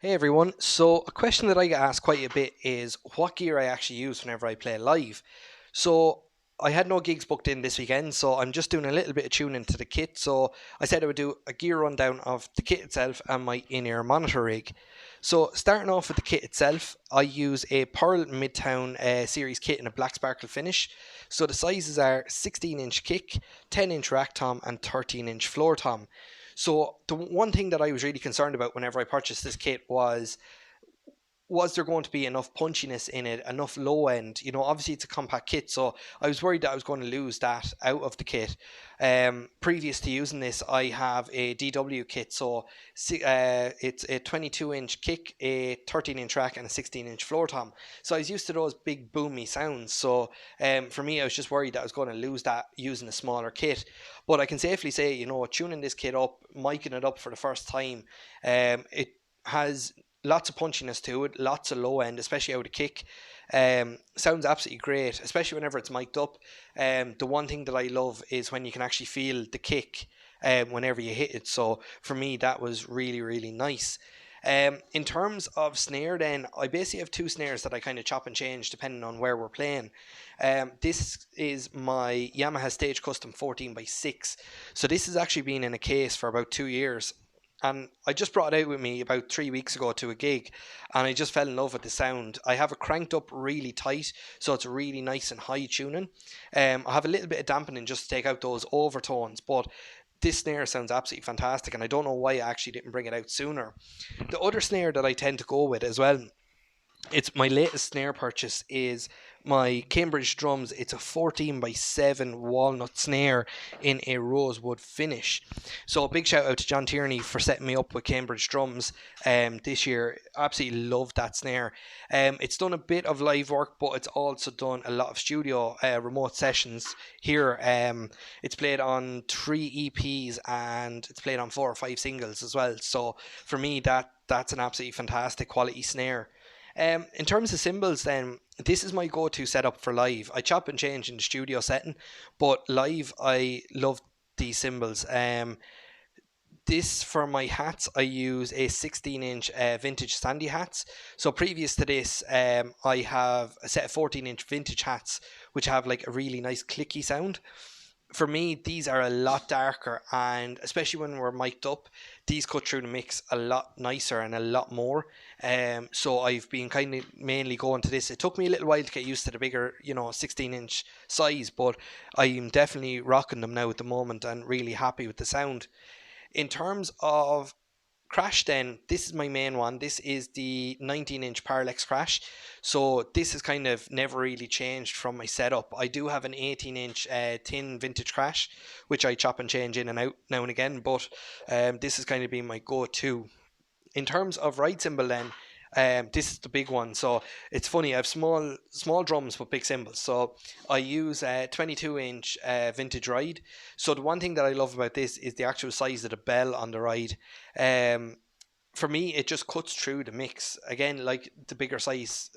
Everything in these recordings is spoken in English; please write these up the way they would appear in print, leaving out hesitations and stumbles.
Hey everyone. So, a question that I get asked quite a bit is what gear I actually use whenever I play live. So, I had no gigs booked in this weekend, so I'm just doing a little bit of tuning to the kit. So, I said I would do a gear rundown of the kit itself and my in ear monitor rig. So, starting off with the kit itself, I use a Pearl Midtown series kit in a black sparkle finish. So, the sizes are 16-inch kick, 10-inch rack tom, and 13-inch floor tom. So the one thing that I was really concerned about whenever I purchased this kit was there going to be enough punchiness in it, enough low end? Obviously it's a compact kit, so I was worried that I was going to lose that out of the kit. Previous to using this, I have a DW kit, so it's a 22-inch kick, a 13-inch rack, and a 16-inch floor tom. So I was used to those big boomy sounds. So for me, I was just worried that I was going to lose that using a smaller kit. But I can safely say, tuning this kit up, miking it up for the first time, it has lots of punchiness to it, lots of low end, especially out of kick. Sounds absolutely great, especially whenever it's mic'd up. The one thing that I love is when you can actually feel the kick whenever you hit it. So for me, that was really, really nice. In terms of snare, then I basically have two snares that I kind of chop and change depending on where we're playing. This is my Yamaha Stage Custom 14 by 6. So this has actually been in a case for about 2 years, and I just brought it out with me about 3 weeks ago to a gig, and I just fell in love with the sound. I have it cranked up really tight, so it's really nice and high tuning. I have a little bit of dampening just to take out those overtones, but this snare sounds absolutely fantastic, and I don't know why I actually didn't bring it out sooner. The other snare that I tend to go with as well, it's my latest snare purchase, is my Cambridge Drums. It's a 14 by 7 walnut snare in a rosewood finish. So a big shout out to John Tierney for setting me up with Cambridge Drums this year. Absolutely love that snare. It's done a bit of live work, but it's also done a lot of studio remote sessions here. It's played on 3 EPs, and it's played on 4 or 5 singles as well. So for me, that's an absolutely fantastic quality snare. In terms of cymbals, then this is my go-to setup for live. I chop and change in the studio setting, but live I love these cymbals. This for my hats, I use a 16-inch vintage Sandy hats. So previous to this, I have a set of 14-inch vintage hats, which have like a really nice clicky sound. For me, these are a lot darker, and especially when we're mic'd up, these cut through the mix a lot nicer and a lot more. So I've been kind of mainly going to this. It took me a little while to get used to the bigger, 16-inch size, but I'm definitely rocking them now at the moment and really happy with the sound. In terms of crash, then this is my main one. This is the 19-inch Parallax crash. So this has kind of never really changed from my setup. I do have an 18-inch tin vintage crash, which I chop and change in and out now and again, but this has kind of been my go-to. In terms of ride cymbal, then this is the big one. So it's funny, I have small drums but big cymbals. So I use a 22-inch vintage ride. So the one thing that I love about this is the actual size of the bell on the ride. um for me, it just cuts through the mix again, like the bigger size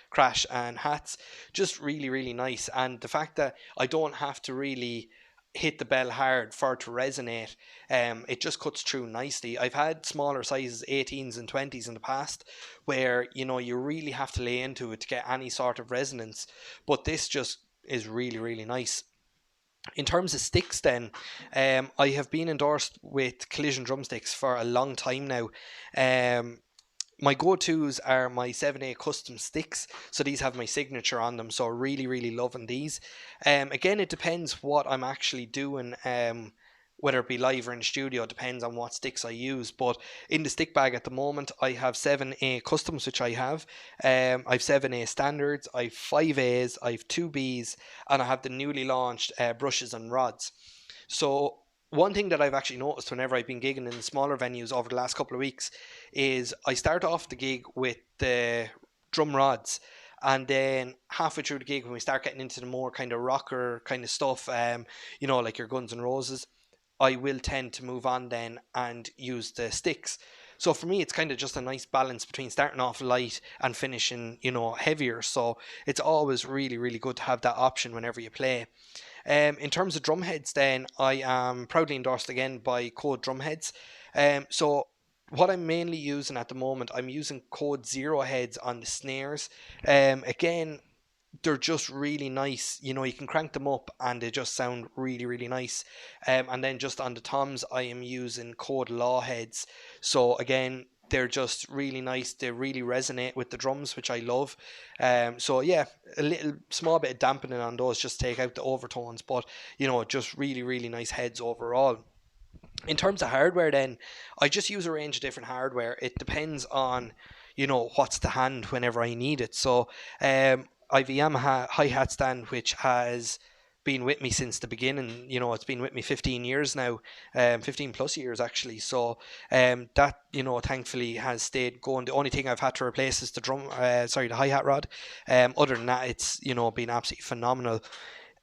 crash and hats, just really, really nice. And the fact that I don't have to really hit the bell hard for it to resonate, it just cuts through nicely. I've had smaller sizes, 18s and 20s in the past, where you really have to lay into it to get any sort of resonance, but this just is really, really nice. In terms of sticks, then, I have been endorsed with Collision drumsticks for a long time now. Um, my go-tos are my 7A custom sticks, so these have my signature on them, so really, really loving these. Again, it depends what I'm actually doing, whether it be live or in the studio. It depends on what sticks I use, but in the stick bag at the moment I have 7A customs, which I've 7A standards, I've 5As, I've 2Bs, and I have the newly launched brushes and rods. So one thing that I've actually noticed whenever I've been gigging in smaller venues over the last couple of weeks is I start off the gig with the drum rods, and then halfway through the gig, when we start getting into the more kind of rocker kind of stuff, like your Guns N' Roses, I will tend to move on then and use the sticks. So for me, it's kind of just a nice balance between starting off light and finishing, heavier. So it's always really, really good to have that option whenever you play. In terms of drum heads, then I am proudly endorsed again by Code Drumheads. So what I'm mainly using at the moment, I'm using Code Zero heads on the snares. Again, they're just really nice. You can crank them up and they just sound really, really nice. And then just on the toms, I am using Code Law heads. So again, they're just really nice. They really resonate with the drums, which I love. So yeah, a little small bit of dampening on those, just take out the overtones. But just really, really nice heads overall. In terms of hardware, then I just use a range of different hardware. It depends on what's to hand whenever I need it. So I've a Yamaha hi-hat stand which has been with me since the beginning. It's been with me 15 years now, 15 plus years actually. So that thankfully has stayed going. The only thing I've had to replace is the hi-hat rod. Other than that, it's been absolutely phenomenal.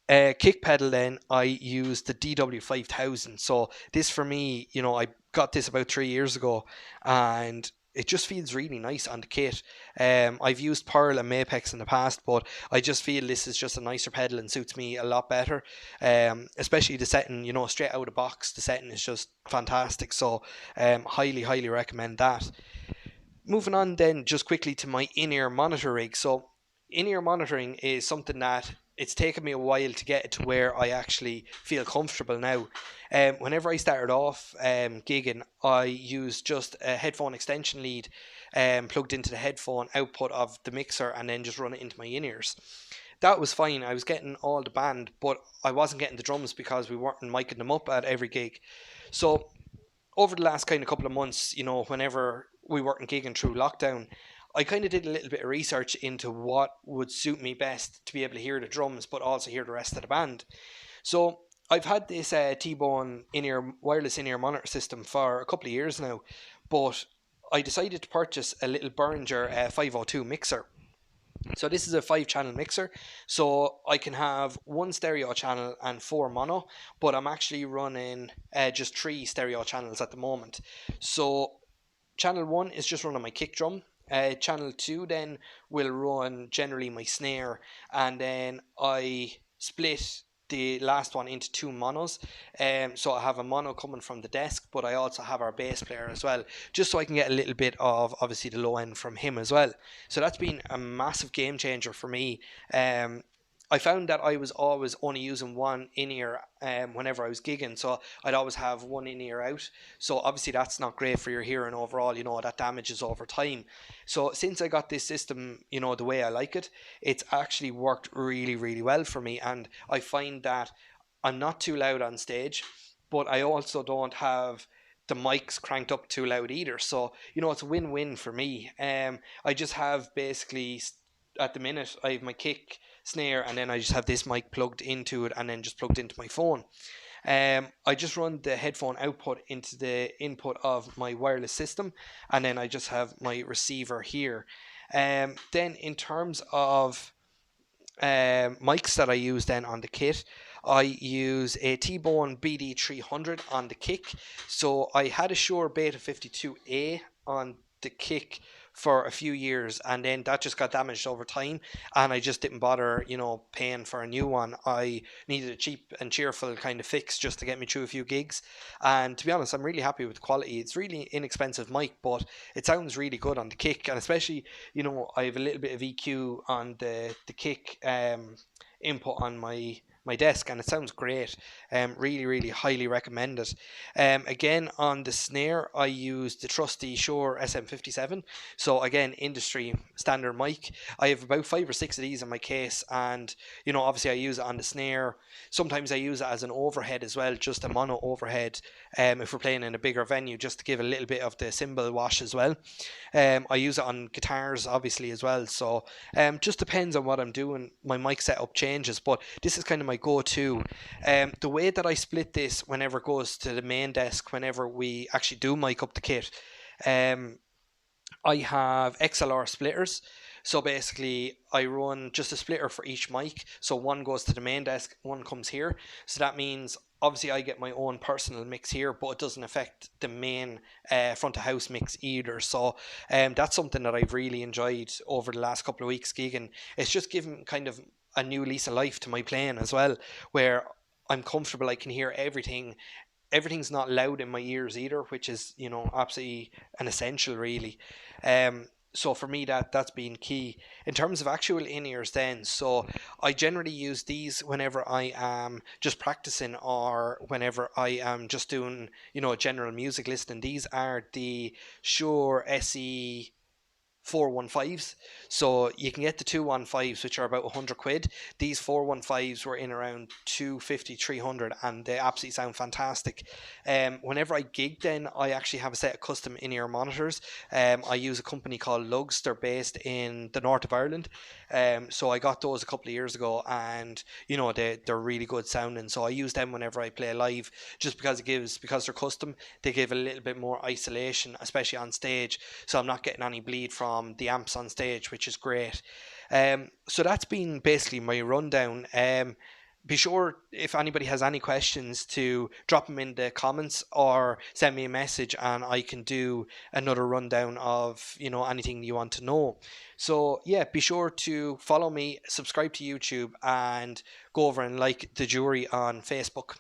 Kick pedal, then I use the DW5000. So this for me, I got this about 3 years ago, and it just feels really nice on the kit. I've used Pearl and Mapex in the past, but I just feel this is just a nicer pedal and suits me a lot better. Especially the setting, straight out of the box, the setting is just fantastic. So highly, highly recommend that. Moving on then just quickly to my in-ear monitor rig. So in-ear monitoring is something that it's taken me a while to get it to where I actually feel comfortable now. Whenever I started off gigging, I used just a headphone extension lead plugged into the headphone output of the mixer and then just run it into my in-ears. That was fine. I was getting all the band, but I wasn't getting the drums because we weren't miking them up at every gig. So over the last kind of couple of months, whenever we weren't gigging through lockdown, I kind of did a little bit of research into what would suit me best to be able to hear the drums, but also hear the rest of the band. So I've had this T-Bone in-ear wireless in-ear monitor system for a couple of years now, but I decided to purchase a little Behringer 502 mixer. So this is a 5 channel mixer, so I can have one stereo channel and 4 mono, but I'm actually running just 3 stereo channels at the moment. So channel 1 is just running my kick drum. Channel 2 then will run generally my snare, and then I split the last one into 2 monos. So I have a mono coming from the desk, but I also have our bass player as well, just so I can get a little bit of obviously the low end from him as well. So that's been a massive game changer for me. I found that I was always only using one in ear whenever I was gigging, so I'd always have one in ear out. So obviously that's not great for your hearing overall. That damages over time. So since I got this system, the way I like it, it's actually worked really, really well for me, and I find that I'm not too loud on stage, but I also don't have the mics cranked up too loud either. So it's a win-win for me. I just have basically at the minute I have my kick snare, and then I just have this mic plugged into it and then just plugged into my phone. I just run the headphone output into the input of my wireless system, and then I just have my receiver here. Then in terms of mics that I use then on the kit, I use a T-Bone BD300 on the kick. So I had a Shure Beta 52A on the kick for a few years, and then that just got damaged over time, and I just didn't bother paying for a new one. I needed a cheap and cheerful kind of fix just to get me through a few gigs, and to be honest, I'm really happy with the quality. It's really inexpensive mic, but it sounds really good on the kick, and especially I have a little bit of EQ on the kick input on my desk, and it sounds great. Really, really highly recommend it. Again, on the snare, I use the trusty Shure SM57. So again, industry standard mic. I have about 5 or 6 of these in my case, and obviously I use it on the snare. Sometimes I use it as an overhead as well, just a mono overhead. If we're playing in a bigger venue, just to give a little bit of the cymbal wash as well. I use it on guitars obviously as well. So just depends on what I'm doing. My mic setup changes, but this is kind of my go-to. The way that I split this whenever it goes to the main desk, whenever we actually do mic up the kit, I have XLR splitters. So basically, I run just a splitter for each mic. So one goes to the main desk, one comes here. So that means obviously I get my own personal mix here, but it doesn't affect the main front of house mix either. So that's something that I've really enjoyed over the last couple of weeks gigging. It's just given kind of a new lease of life to my playing as well, where I'm comfortable. I can hear everything everything's not loud in my ears either, which is, absolutely an essential, really. So for me, that's been key in terms of actual in-ears. Then, so I generally use these whenever I am just practicing or whenever I am just doing, general music listening. These are the Shure SE 415s. So you can get the 215s, which are about 100 quid. These 415s were in around 250, 300, and they absolutely sound fantastic. Whenever I gig, then I actually have a set of custom in-ear monitors. I use a company called Lugs. They're based in the north of Ireland. So I got those a couple of years ago, and they're really good sounding. So I use them whenever I play live, just because they're custom, they give a little bit more isolation, especially on stage. So I'm not getting any bleed from the amps on stage, which is great. So that's been basically my rundown. Be sure, if anybody has any questions, to drop them in the comments or send me a message, and I can do another rundown of anything you want to know. So yeah, be sure to follow me, subscribe to YouTube, and go over and like The Jury on Facebook.